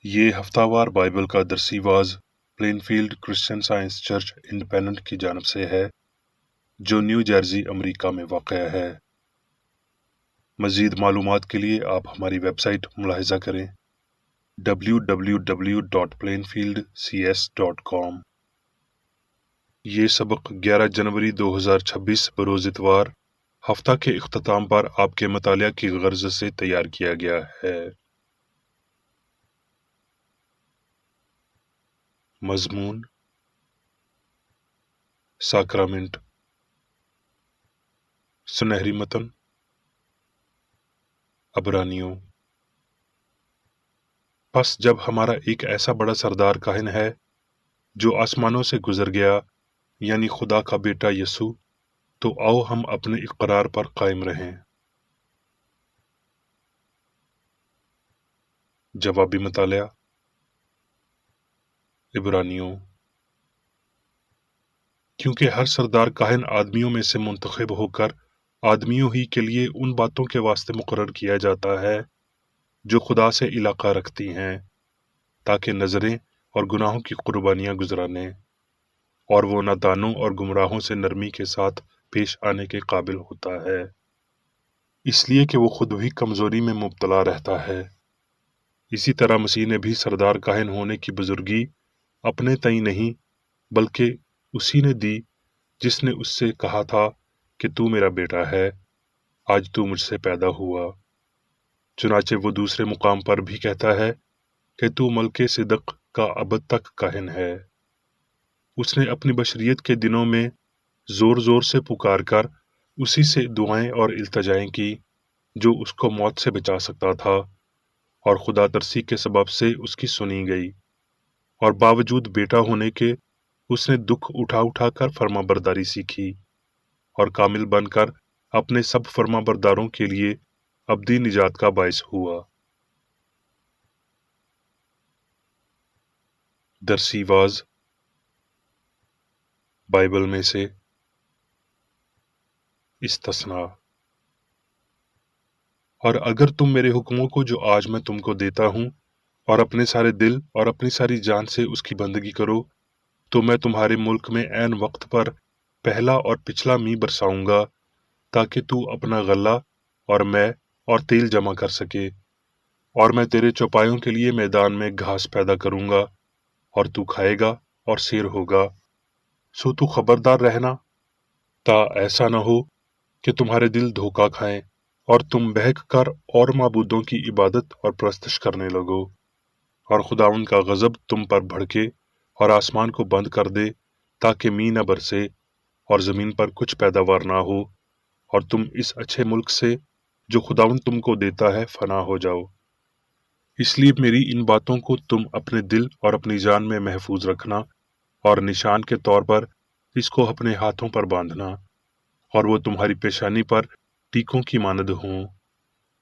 یہ ہفتہ وار بائبل کا درسی واز plainfield christian science church independent کی جانب سے ہے جو نیو جرسی امریکہ میں واقع ہے۔ مزید معلومات کے لیے آپ ہماری ویب سائٹ ملاحظہ کریں www.plainfieldcs.com۔ یہ سبق 11 جنوری 2026 بروز اتوار ہفتہ کے اختتام پر آپ کے مطالعہ کی غرض سے تیار کیا گیا ہے۔ مضمون: ساکرامنٹ۔ سنہری متن: عبرانیوں۔ پس جب ہمارا ایک ایسا بڑا سردار کاہن ہے جو آسمانوں سے گزر گیا، یعنی خدا کا بیٹا یسوع، تو آؤ ہم اپنے اقرار پر قائم رہیں۔ جوابی مطالعہ: عبرانیوں۔ کیونکہ ہر سردار کاہن آدمیوں میں سے منتخب ہو کر آدمیوں ہی کے لیے ان باتوں کے واسطے مقرر کیا جاتا ہے جو خدا سے علاقہ رکھتی ہیں، تاکہ نظریں اور گناہوں کی قربانیاں گزرانے، اور وہ نادانوں اور گمراہوں سے نرمی کے ساتھ پیش آنے کے قابل ہوتا ہے، اس لیے کہ وہ خود بھی کمزوری میں مبتلا رہتا ہے۔ اسی طرح مسیح نے بھی سردار کاہن ہونے کی بزرگی اپنے تئیں نہیں بلکہ اسی نے دی جس نے اس سے کہا تھا کہ تو میرا بیٹا ہے، آج تو مجھ سے پیدا ہوا۔ چنانچہ وہ دوسرے مقام پر بھی کہتا ہے کہ تو ملک صدق کا ابد تک کاہن ہے۔ اس نے اپنی بشریت کے دنوں میں زور زور سے پکار کر اسی سے دعائیں اور التجائیں کی جو اس کو موت سے بچا سکتا تھا، اور خدا ترسی کے سبب سے اس کی سنی گئی، اور باوجود بیٹا ہونے کے اس نے دکھ اٹھا اٹھا کر فرما برداری سیکھی، اور کامل بن کر اپنے سب فرما برداروں کے لیے ابدی نجات کا باعث ہوا۔ درسی واز بائبل میں سے استثناء: اور اگر تم میرے حکموں کو جو آج میں تم کو دیتا ہوں اور اپنے سارے دل اور اپنی ساری جان سے اس کی بندگی کرو، تو میں تمہارے ملک میں عین وقت پر پہلا اور پچھلا می برساؤں گا، تاکہ تو اپنا غلہ اور میں اور تیل جمع کر سکے، اور میں تیرے چوپایوں کے لیے میدان میں گھاس پیدا کروں گا، اور تو کھائے گا اور سیر ہوگا۔ سو تو خبردار رہنا، تا ایسا نہ ہو کہ تمہارے دل دھوکہ کھائیں اور تم بہک کر اور معبودوں کی عبادت اور پرستش کرنے لگو، اور خداوند کا غضب تم پر بھڑکے اور آسمان کو بند کر دے تاکہ می نہ برسے اور زمین پر کچھ پیداوار نہ ہو، اور تم اس اچھے ملک سے جو خداوند تم کو دیتا ہے فنا ہو جاؤ۔ اس لیے میری ان باتوں کو تم اپنے دل اور اپنی جان میں محفوظ رکھنا، اور نشان کے طور پر اس کو اپنے ہاتھوں پر باندھنا، اور وہ تمہاری پیشانی پر ٹیکوں کی مانند ہوں،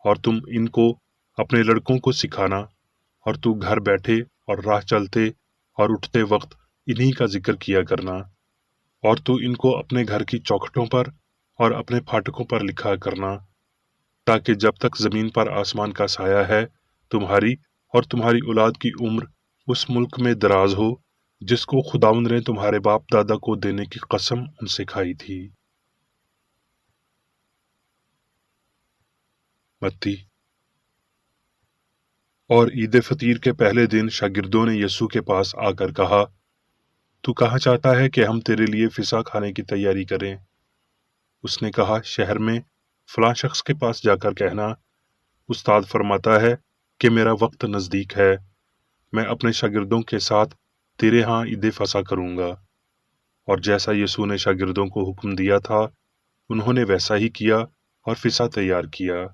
اور تم ان کو اپنے لڑکوں کو سکھانا، اور تو گھر بیٹھے اور راہ چلتے اور اٹھتے وقت انہی کا ذکر کیا کرنا، اور تو ان کو اپنے گھر کی چوکھٹوں پر اور اپنے پھاٹکوں پر لکھا کرنا، تاکہ جب تک زمین پر آسمان کا سایہ ہے تمہاری اور تمہاری اولاد کی عمر اس ملک میں دراز ہو جس کو خداوند نے تمہارے باپ دادا کو دینے کی قسم ان سے کھائی تھی۔ متی۔ اور عید فطیر کے پہلے دن شاگردوں نے یسوع کے پاس آ کر کہا، تو کہاں چاہتا ہے کہ ہم تیرے لیے فسح کھانے کی تیاری کریں؟ اس نے کہا، شہر میں فلاں شخص کے پاس جا کر کہنا، استاد فرماتا ہے کہ میرا وقت نزدیک ہے، میں اپنے شاگردوں کے ساتھ تیرے ہاں عید فسح کروں گا۔ اور جیسا یسوع نے شاگردوں کو حکم دیا تھا انہوں نے ویسا ہی کیا اور فسح تیار کیا۔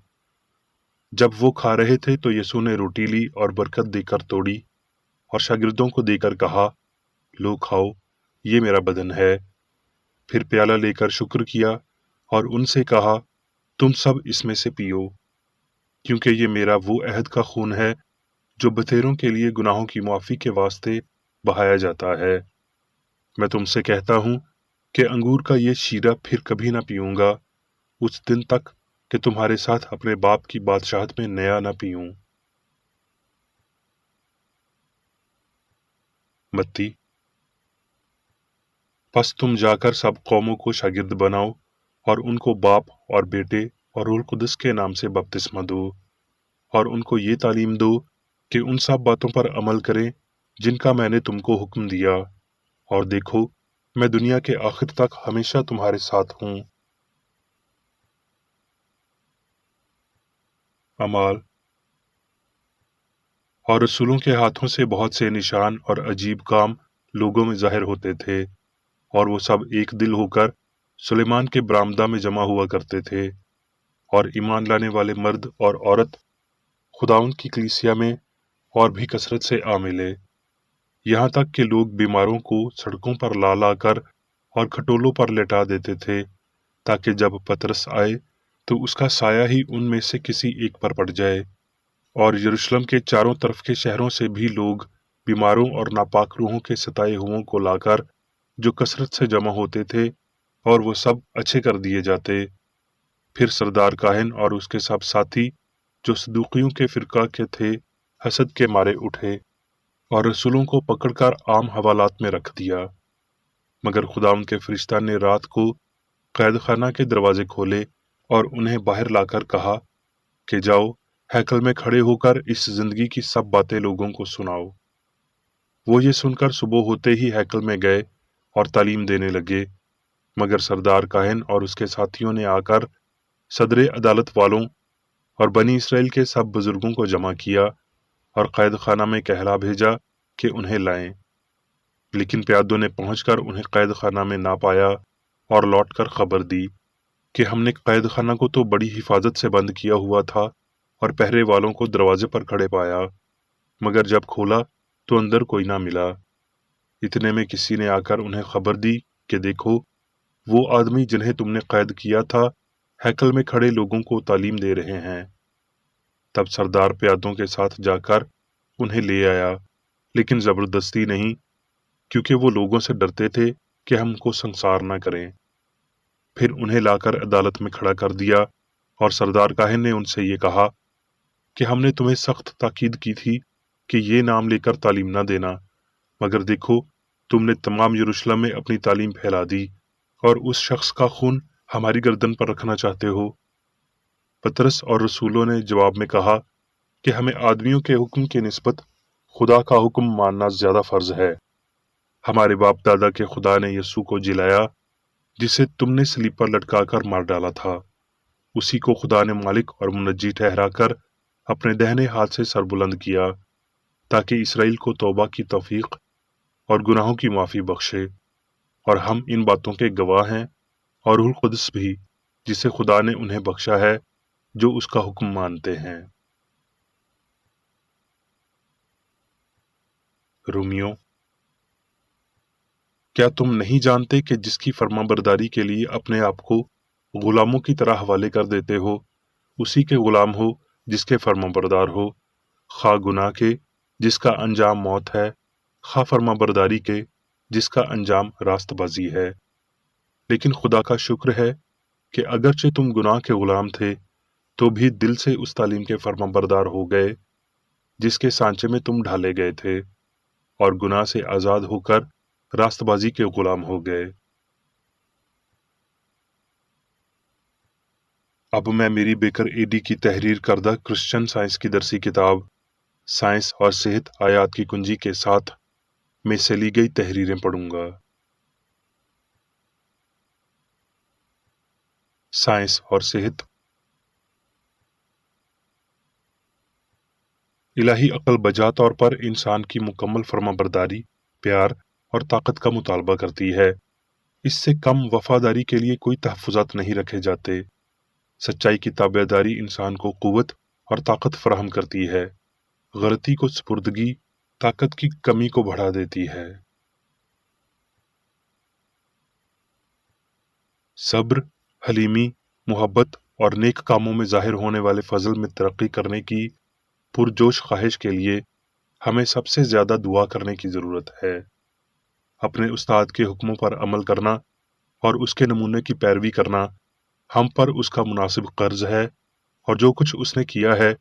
جب وہ کھا رہے تھے تو یسوع نے روٹی لی اور برکت دے کر توڑی اور شاگردوں کو دے کر کہا، لو کھاؤ، یہ میرا بدن ہے۔ پھر پیالہ لے کر شکر کیا اور ان سے کہا، تم سب اس میں سے پیو، کیونکہ یہ میرا وہ عہد کا خون ہے جو بتیروں کے لیے گناہوں کی معافی کے واسطے بہایا جاتا ہے۔ میں تم سے کہتا ہوں کہ انگور کا یہ شیرہ پھر کبھی نہ پیوں گا اس دن تک کہ تمہارے ساتھ اپنے باپ کی بادشاہت میں نیا نہ پیوں۔ बत्ती। बस तुम जाकर सब कौमों को शागिर्द बनाओ और उनको बाप और बेटे और रूह कुदस के नाम से बपतिस्मा दो और उनको ये तालीम दो कि उन सब बातों पर अमल करें जिनका मैंने तुमको हुक्म दिया, और देखो मैं दुनिया के आखिर तक हमेशा तुम्हारे साथ हूँ। अमाल। और रसूलों के हाथों से बहुत से निशान और अजीब काम लोगों में जाहिर होते थे, और वो सब एक दिल होकर सुलेमान के बरामदा में जमा हुआ करते थे। और ईमान लाने वाले मर्द और औरत खुदाउन की कलीसिया में और भी कसरत से आ मिले, यहाँ तक कि लोग बीमारों को सड़कों पर ला ला कर और खटोलों पर लेटा देते थे, ताकि जब पतरस आए तो उसका साया ही उनमें से किसी एक पर पड़ जाए। और यरूशलेम के चारों तरफ के शहरों से भी लोग बीमारों और नापाक रूहों के सताए हुओं को लाकर जो कसरत से जमा होते थे, और वो सब अच्छे कर दिए जाते। फिर सरदार काहिन और उसके सब साथी जो सदूकियों के फिरका के थे हसद के मारे उठे और रसूलों को पकड़कर आम हवालात में रख दिया। मगर खुदावंद के फरिश्ता ने रात को कैद खाना के दरवाजे खोले और उन्हें बाहर लाकर कहा कि जाओ हैकल में खड़े होकर इस जिंदगी की सब बातें लोगों को सुनाओ। वो ये सुनकर सुबह होते ही हैकल में गए और तालीम देने लगे। मगर सरदार काहिन और उसके साथियों ने आकर सदरे अदालत वालों और बनी इसराइल के सब बुजुर्गों को जमा किया और कैद खाना में कहला भेजा कि उन्हें लाएं। लेकिन प्यादों ने पहुंचकर उन्हें कैद खाना में ना पाया और लौटकर खबर दी कि हमने कैद खाना को तो बड़ी हिफाजत से बंद किया हुआ था और पहरे वालों को दरवाजे पर खड़े पाया, मगर जब खोला तो अंदर कोई ना मिला। इतने में किसी ने आकर उन्हें खबर दी कि देखो, वो आदमी जिन्हें तुमने कैद किया था हैकल में खड़े लोगों को तालीम दे रहे हैं। तब सरदार प्यादों के साथ जाकर उन्हें ले आया, लेकिन जबरदस्ती नहीं, क्योंकि वो लोगों से डरते थे कि हमको संसार न करें। फिर उन्हें लाकर अदालत में खड़ा कर दिया और सरदार काहिन ने उनसे ये कहा कि हमने तुम्हें सख्त ताकीद की थी कि ये नाम लेकर तालीम न देना, मगर देखो तुमने तमाम यरूशलेम में अपनी तालीम फैला दी और उस शख्स का खून हमारी गर्दन पर रखना चाहते हो। पतरस और रसूलों ने जवाब में कहा कि हमें आदमियों के हुक्म के निस्बत खुदा का हुक्म मानना ज्यादा फर्ज है। हमारे बाप दादा के खुदा ने यीशु को जिलाया जिसे तुमने सलीब पर लटकाकर मार डाला था। उसी को खुदा ने मालिक और मुनज्जी ठहराकर अपने दाहिने हाथ से सरबुलंद किया, ताकि इसराइल को तौबा की तौफीक और गुनाहों की माफी बख्शे। और हम इन बातों के गवाह हैं, और रूह कुदस भी, जिसे खुदा ने उन्हें बख्शा है जो उसका हुक्म मानते हैं। रोमियो। क्या तुम नहीं जानते कि जिसकी फर्माबरदारी के लिए अपने आप को गुलामों की तरह हवाले कर देते हो, उसी के गुलाम हो जिसके फर्माबरदार हो, खा गुनाह के जिसका अंजाम मौत है, खा फर्माबरदारी के जिसका अंजाम रास्तबाजी है। लेकिन खुदा का शुक्र है कि अगरचे तुम गुनाह के गुलाम थे तो भी दिल से उस तालीम के फर्माबरदार हो गए जिसके सांचे में तुम ढाले गए थे, और गुनाह से आजाद होकर रास्तबाजी के गुलाम हो गए। अब मैं मेरी बेकर एडी की तहरीर करदा क्रिश्चियन साइंस की दरसी किताब साइंस और सेहत आयात की कुंजी के साथ में से ली गई तहरीरें पढ़ूंगा। साइंस और सेहत। इलाही अक्ल बजा तौर पर इंसान की मुकम्मल फर्माबरदारी, प्यार और ताकत का मुतालबा करती है। इससे कम वफादारी के लिए कोई तहफ़्फ़ुज़ात नहीं रखे जाते। सच्चाई की ताबेदारी इंसान को क़ुव्वत और ताकत फराहम करती है। गलती को सुपुर्दगी ताकत की कमी को बढ़ा देती है। सब्र, हलीमी, मुहब्बत और नेक कामों में जाहिर होने वाले फजल में तरक्की करने की पुरजोश ख्वाहिश के लिए हमें सबसे ज्यादा दुआ करने की जरूरत है। अपने उस्ताद के हुक्मों पर अमल करना और उसके नमूने की पैरवी करना हम पर उसका मुनासिब कर्ज है, और जो कुछ उसने किया है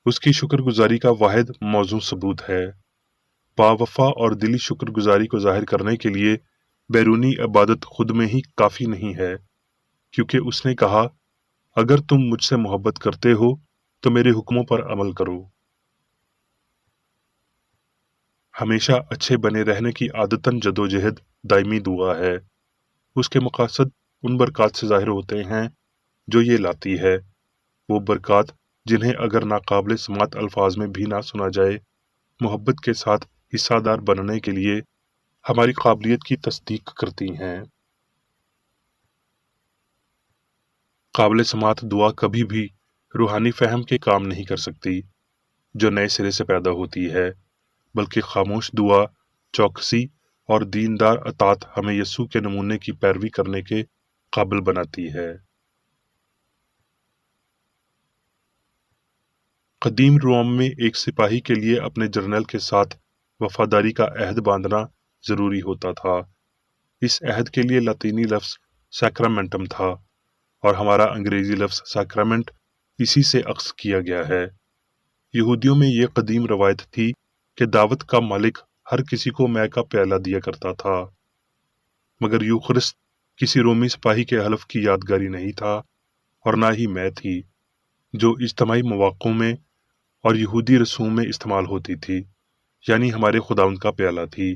उसकी शुक्रगुजारी का वाहिद मौजू सबूत है। बावफा और दिली शुक्रगुजारी को जाहिर करने के लिए बैरूनी इबादत खुद में ही काफी नहीं है, क्योंकि उसने कहा, अगर तुम मुझसे मोहब्बत करते हो तो मेरे हुक्मों पर अमल करो। हमेशा अच्छे बने रहने की आदतन जदोजहद दायमी दुआ है। उसके मकासद उन बरक़ात से जाहिर होते हैं जो ये लाती है, वो बरक़ात जिन्हें अगर नाकाबिल समात अल्फाज में भी ना सुना जाए, मोहब्बत के साथ हिस्सादार बनने के लिए हमारी काबिलियत की तस्दीक करती हैं। काबिल समात दुआ कभी भी रूहानी फहम के काम नहीं कर सकती जो नए सिरे से पैदा होती है, बल्कि खामोश दुआ, चौकसी और दीनदार अतात हमें यसू के नमूने की पैरवी करने के काबिल बनाती है। कदीम रोम में एक सिपाही के लिए अपने जर्नल के साथ वफादारी का अहद बांधना जरूरी होता था। इस अहद के लिए लतीनी लफ्ज सैक्रामेंटम था और हमारा अंग्रेजी लफ्ज सैक्रामेंट इसी से अक्स किया गया है। यहूदियों में ये कदीम रवायत थी कि दावत का मालिक हर किसी को मै का प्याला दिया करता था, मगर यूखरिस्त किसी रोमी सिपाही के हलफ की यादगारी नहीं था और ना ही मै थी, जो इज्तमाई मौक़ों में और यहूदी रसूम में इस्तेमाल होती थी, यानी हमारे खुदावंद का प्याला थी।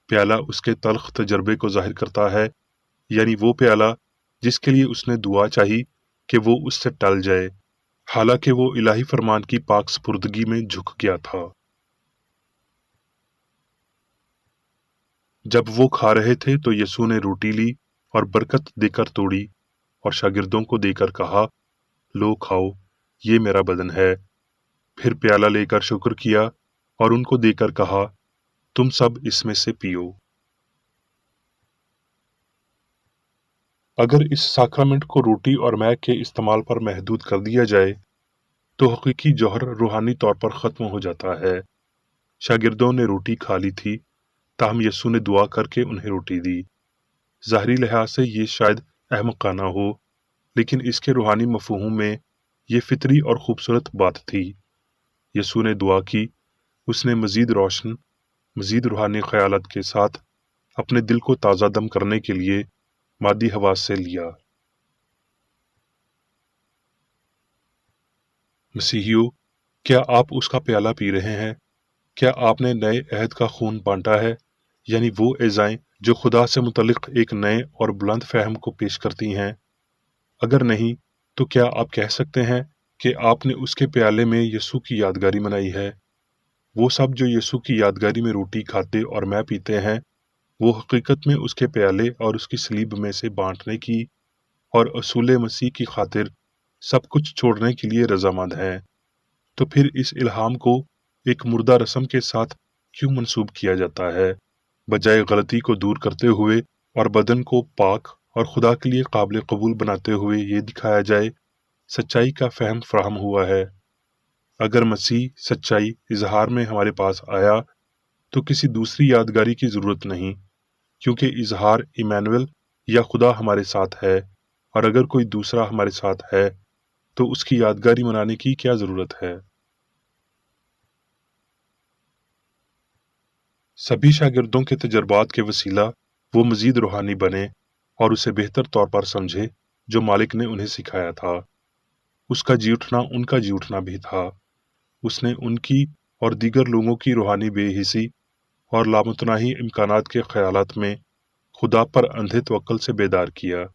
प्याला उसके तल्ख तजर्बे को जाहिर करता है, यानी वो प्याला जिसके लिए उसने दुआ चाही कि वो उससे टल जाए, हालांकि वो इलाही फरमान की पाक सपुर्दगी में झुक गया था। जब वो खा रहे थे तो यसू ने रोटी ली और बरकत देकर तोड़ी और शागिर्दों को देकर कहा, लो खाओ, ये मेरा बदन है। फिर प्याला लेकर शुक्र किया और उनको देकर कहा, तुम सब इसमें से पियो। अगर इस साक्रामेंट को रोटी और मै के इस्तेमाल पर महदूद कर दिया जाए तो हकीकी जौहर रूहानी तौर पर खत्म हो जाता है। शागिर्दों ने रोटी खा ली थी, ताहम यसू ने दुआ करके उन्हें रोटी दी। ज़ाहरी लिहाज से ये शायद अहमकाना हो, लेकिन इसके रूहानी मफ़हूम में ये फितरी और खूबसूरत बात थी। यसू ने दुआ की, उसने मज़ीद रोशन, मज़ीद रूहानी ख्यालात के साथ अपने दिल को ताज़ा दम करने के लिए मादी हवास से लिया। मसीहियों, क्या आप उसका प्याला पी रहे हैं? क्या आपने नए अहद का खून बांटा है, यानी वो एज़ाएं जो खुदा से मुतल्लिक एक नए और बुलंद फहम को पेश करती हैं? अगर नहीं, तो क्या आप कह सकते हैं कि आपने उसके प्याले में यसू की यादगारी मनाई है? वो सब जो यसू की यादगारी में रोटी खाते और मैं पीते हैं, वो हकीकत में उसके प्याले और उसकी सलीब में से बांटने की और असूल मसीह की खातिर सब कुछ छोड़ने के लिए रजामंद हैं। तो फिर इस इल्हाम को एक मुर्दा रस्म के साथ क्यों मंसूब किया जाता है, बजाय गलती को दूर करते हुए और बदन को पाक और खुदा के लिए काबिल कबूल बनाते हुए ये दिखाया जाए सच्चाई का फहम फराहम हुआ है। अगर मसीह सच्चाई इजहार में हमारे पास आया तो किसी दूसरी यादगारी की जरूरत नहीं, क्योंकि इजहार इमैनुअल या खुदा हमारे साथ है, और अगर कोई दूसरा हमारे साथ है तो उसकी यादगारी मनाने की क्या जरूरत है। सभी शागिर्दों के तजर्बात के वसीला वो मजीद रूहानी बने और उसे बेहतर तौर पर समझे जो मालिक ने उन्हें सिखाया था। उसका जी उठना उनका जी उठना भी था। उसने उनकी और दीगर लोगों की रूहानी बेहिसी और लामुतनाही इम्कानात के ख्यालात में खुदा पर अंधे तवक्ल से बेदार किया।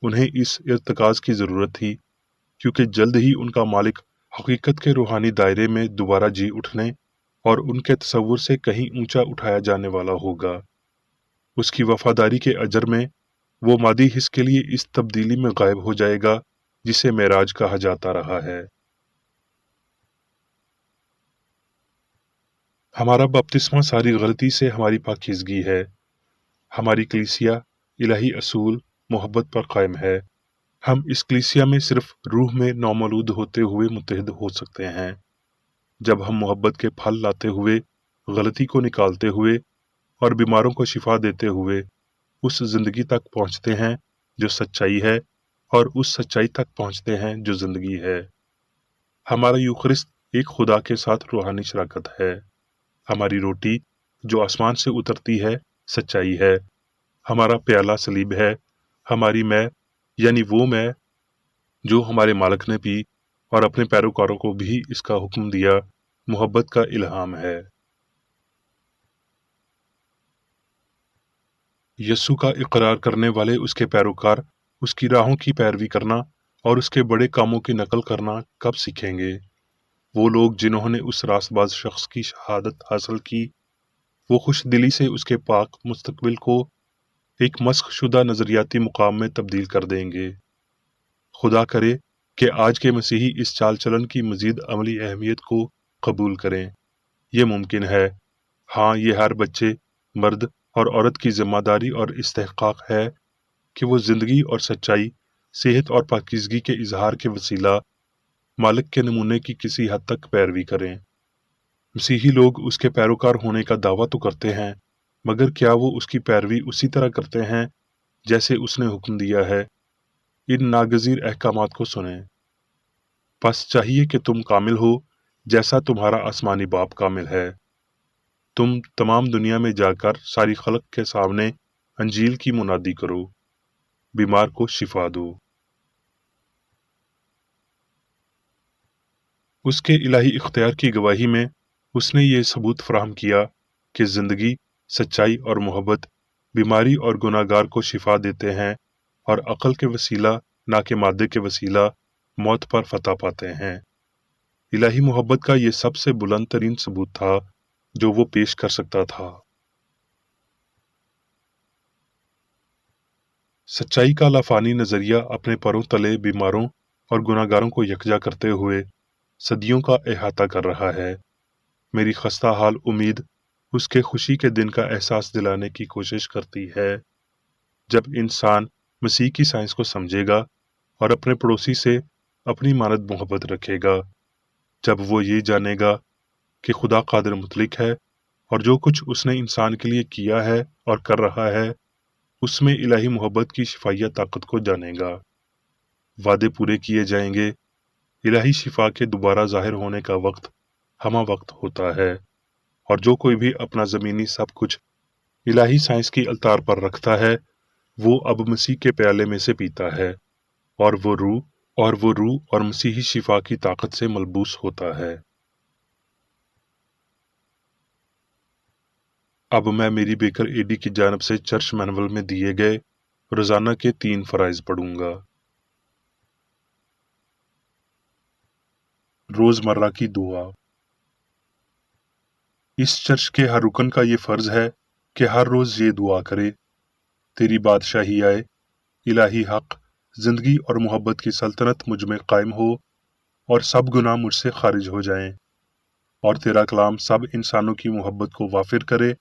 उन्हें इस इर्तिकाज की ज़रूरत थी, क्योंकि जल्द ही उनका मालिक हकीकत के रूहानी दायरे में दोबारा जी उठने और उनके तसव्वुर से कहीं ऊंचा उठाया जाने वाला होगा। उसकी वफादारी के अजर में वो मादी हिस्स के लिए इस तब्दीली में गायब हो जाएगा जिसे मेराज कहा जाता रहा है। हमारा बपतिस्मा सारी गलती से हमारी पाकीज़गी है। हमारी कलीसिया इलाही असूल मोहब्बत पर कायम है। हम इस कलीसिया में सिर्फ रूह में नौमौलूद होते हुए मुत्तहिद हो सकते हैं। जब हम मोहब्बत के फल लाते हुए, गलती को निकालते हुए और बीमारों को शिफा देते हुए उस जिंदगी तक पहुंचते हैं जो सच्चाई है, और उस सच्चाई तक पहुंचते हैं जो जिंदगी है। हमारा यूखरिस्त एक खुदा के साथ रूहानी शराकत है। हमारी रोटी जो आसमान से उतरती है सच्चाई है, हमारा प्याला सलीब है, हमारी मैं यानी वो मैं जो हमारे मालिक ने पी और अपने पैरोकारों को भी इसका हुक्म दिया, मोहब्बत का इल्हाम है। यस्सु का इकरार करने वाले उसके पैरोकार उसकी राहों की पैरवी करना और उसके बड़े कामों की नकल करना कब सीखेंगे? वो लोग जिन्होंने उस रास्तबाज शख्स की शहादत हासिल की, वो खुश दिली से उसके पाक मुस्तकबिल को एक मस्ख शुदा नजरियाती मुकाम में तब्दील कर देंगे। खुदा करे कि आज के मसीही इस चाल चलन की मजीद अमली अहमियत को कबूल करें। ये मुमकिन है, हाँ, ये हर बच्चे, मर्द और औरत की जिम्मेदारी और इस्तेहकाक है कि वो जिंदगी और सच्चाई, सेहत और पाकीज़गी के इजहार के वसीला मालिक के नमूने की किसी हद तक पैरवी करें। मसीही लोग उसके पैरोकार होने का दावा तो करते हैं, मगर क्या वो उसकी पैरवी उसी तरह करते हैं जैसे उसने हुक्म दिया है? इन नागज़ीर अहकामात को सुनें। बस चाहिए कि तुम कामिल हो जैसा तुम्हारा आसमानी बाप कामिल है। तुम तमाम दुनिया में जाकर सारी खलक के सामने अंजील की मुनादी करो, बीमार को शिफा दो। उसके इलाही इख्तियार की गवाही में उसने ये सबूत फराहम किया कि जिंदगी, सच्चाई और मोहब्बत बीमारी और गुनाहगार को शिफा देते हैं और अक्ल के वसीला ना के मादे के वसीला मौत पर फतह पाते हैं। इलाही मोहब्बत का ये सबसे बुलंद तरीन सबूत था जो वो पेश कर सकता था। सच्चाई का लाफानी नजरिया अपने परों तले बीमारों और गुनाहगारों को यकजा करते हुए सदियों का अहाता कर रहा है। मेरी खस्ता हाल उम्मीद उसके खुशी के दिन का एहसास दिलाने की कोशिश करती है, जब इंसान मसीह की साइंस को समझेगा और अपने पड़ोसी से अपनी मानद मोहब्बत रखेगा, जब वो ये जानेगा कि खुदा कादिर मुतलिक है और जो कुछ उसने इंसान के लिए किया है और कर रहा है उसमें इलाही मोहब्बत की शिफाइया ताकत को जानेगा। वादे पूरे किए जाएंगे। इलाही शिफा के दोबारा जाहिर होने का वक्त हमा वक्त होता है, और जो कोई भी अपना ज़मीनी सब कुछ इलाही साइंस की अलतार पर रखता है वो अब मसीह के प्याले में से पीता है और वो रूह और मसीही शिफा की ताकत से मलबूस होता है। अब मैं मेरी बेकर एडी की जानब से चर्च मैनुअल में दिए गए रोजाना के 3 फराइज पढ़ूंगा। रोजमर्रा की दुआ। इस चर्च के हर रुकन का ये फर्ज है कि हर रोज ये दुआ करे, तेरी बादशाही आए, इलाही हक, जिंदगी और मोहब्बत की सल्तनत मुझ में कायम हो और सब गुनाह मुझसे खारिज हो जाएं, और तेरा कलाम सब इंसानों की मोहब्बत को वाफिर करे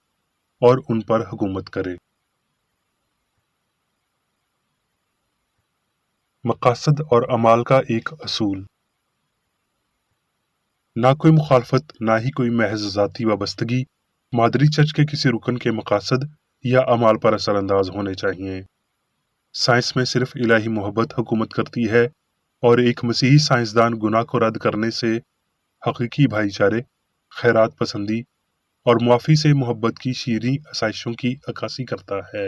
और उन पर हुकूमत करे। मकासद और अमाल का एक असूल। ना कोई मुखालफत, ना ही कोई महज ज़ाती वाबस्तगी मादरी चर्च के किसी रुकन के मकासद या अमाल पर असरअंदाज होने चाहिए। साइंस में सिर्फ इलाही मोहब्बत हुकूमत करती है और एक मसीही साइंसदान गुनाह को रद्द करने से हकीकी भाईचारे, खैरात पसंदी और मुआफ़ी से मोहब्बत की शीरीं आसाइशों की अक्कासी करता है।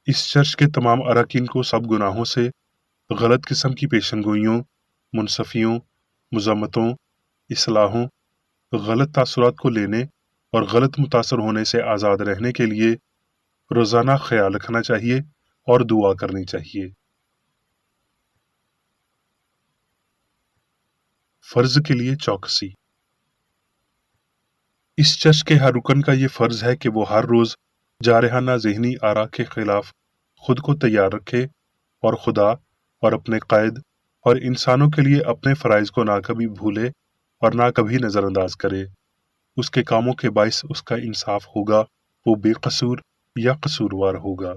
इस चर्च के तमाम अरकान को सब गुनाहों से, गलत किस्म की पेशनगोइयों, मुनसफियों, मुज़म्मतों, इस्लाहों, गलत तासुरात को लेने और गलत मुतासर होने से आज़ाद रहने के लिए रोज़ाना ख्याल रखना चाहिए और दुआ करनी चाहिए। फर्ज के लिए चौकसी। इस चर्च के हर रुकन का ये फर्ज है कि वो हर रोज जारहाना ज़हनी आरा के खिलाफ खुद को तैयार रखे और खुदा और अपने कायद और इंसानों के लिए अपने फ़राइज़ को ना कभी भूले और ना कभी नज़रअंदाज करे। उसके कामों के बाइस उसका इंसाफ होगा, वो बेकसूर या कसूरवार होगा।